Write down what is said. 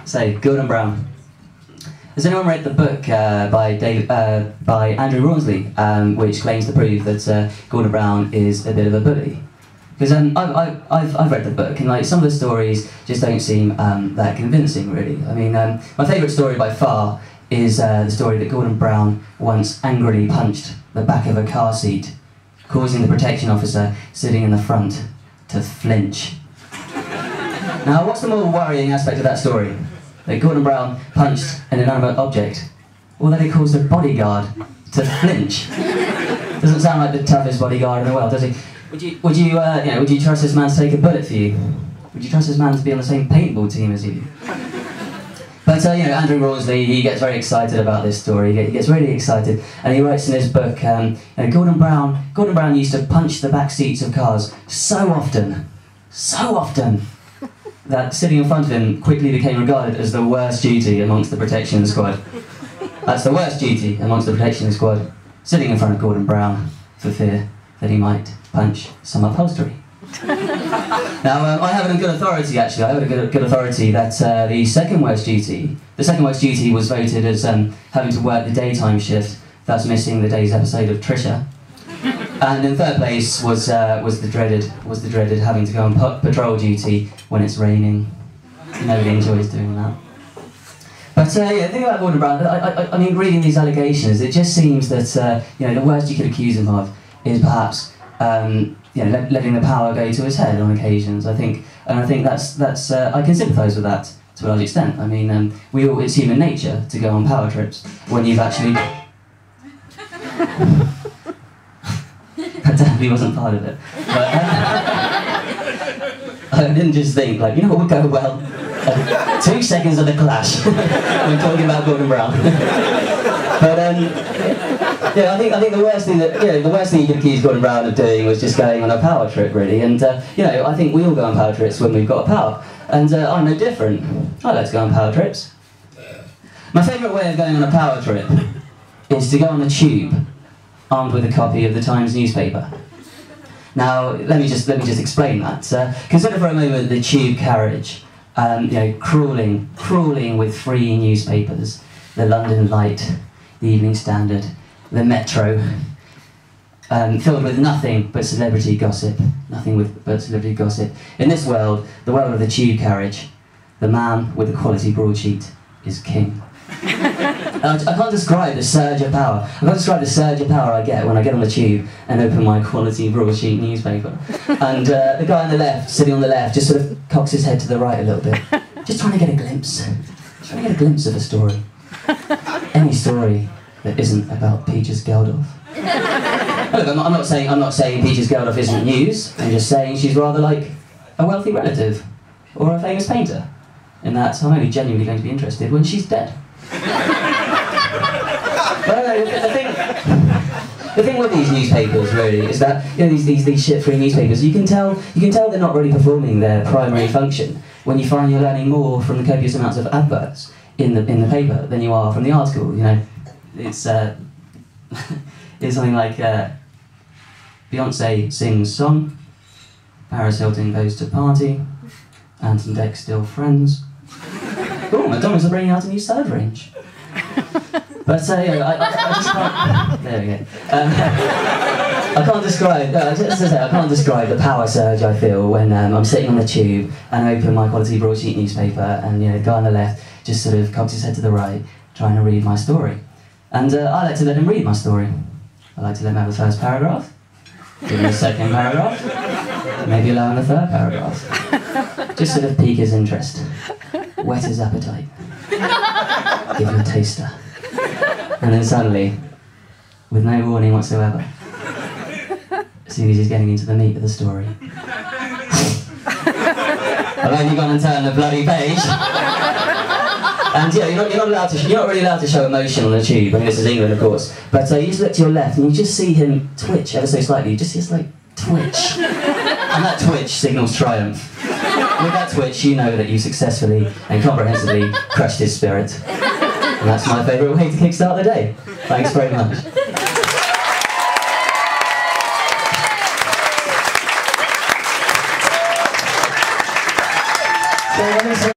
So, Gordon Brown. Has anyone read the book by Andrew Rawnsley, which claims to prove that Gordon Brown is a bit of a bully? Because I've read the book, and like some of the stories just don't seem that convincing, really. I mean, my favourite story by far is the story that Gordon Brown once angrily punched the back of a car seat, causing the protection officer sitting in the front to flinch. Now, what's the more worrying aspect of that story? That Gordon Brown punched an inanimate object, or that he caused a bodyguard to flinch? Doesn't sound like the toughest bodyguard in the world, does he? Would you trust this man to take a bullet for you? Would you trust this man to be on the same paintball team as you? But Andrew Rawnsley, he gets very excited about this story. He gets really excited, and he writes in his book, Gordon Brown used to punch the back seats of cars so often, that sitting in front of him quickly became regarded as the worst duty amongst the protection squad. That's the worst duty amongst the protection squad, sitting in front of Gordon Brown for fear that he might punch some upholstery. Now, I have it on good authority, actually. I have it on good authority that the second worst duty was voted as having to work the daytime shift, thus missing the day's episode of Trisha. And in third place was the dreaded having to go on patrol duty when it's raining. Nobody enjoys doing that. But the thing about Gordon Brown, I mean, reading these allegations, it just seems that the worst you could accuse him of is perhaps letting the power go to his head on occasions. I think that's I can sympathise with that to a large extent. I mean, it's human nature to go on power trips when you've actually. That definitely wasn't part of it. But, I didn't just think, like, what would go well? 2 seconds of the clash when talking about Gordon Brown. But I think the worst thing you could accuse Gordon Brown of doing was just going on a power trip, really. And I think we all go on power trips when we've got power. And I'm no different. I like to go on power trips. My favourite way of going on a power trip is to go on the tube, armed with a copy of the Times newspaper. Now, let me just explain that. Consider for a moment the tube carriage, crawling with free newspapers, the London Light, the Evening Standard, the Metro, filled with nothing but celebrity gossip. In this world, the world of the tube carriage, the man with the quality broadsheet is king. I can't describe the surge of power. I get when I get on the tube and open my quality broadsheet newspaper. And the guy on the left, sitting on the left, just sort of cocks his head to the right a little bit. Just trying to get a glimpse. Of a story. Any story that isn't about Peaches Geldolf. Look, I'm not saying Peaches Geldolf isn't news. I'm just saying she's rather like a wealthy relative or a famous painter. In that I'm only genuinely going to be interested when she's dead. The thing with these newspapers really is that these shit-free newspapers, you can tell they're not really performing their primary function when you find you're learning more from the copious amounts of adverts in the paper than you are from the article. It's something like Beyonce sings song, Paris Hilton goes to party, Ant and Dec still friends. Oh, McDonald's are bringing out a new salad range. But I just can't. There we go. I can't describe the power surge I feel when I'm sitting on the tube and I open my quality broadsheet newspaper and the guy on the left just sort of cocks his head to the right, trying to read my story. And I like to let him read my story. I like to let him have the first paragraph, give him the second paragraph, maybe allow him the third paragraph. Just sort of pique his interest, whet his appetite, give him a taster. And then suddenly, with no warning whatsoever, as soon as he's getting into the meat of the story, I've only gone and turned the bloody page. And you're not really allowed to show emotion on the tube. I mean, this is England, of course. But you just look to your left and you just see him twitch ever so slightly. You just see this like twitch, and that twitch signals triumph. With that twitch, you know that you successfully and comprehensively crushed his spirit. And that's my favourite way to kickstart the day. Thanks very much. So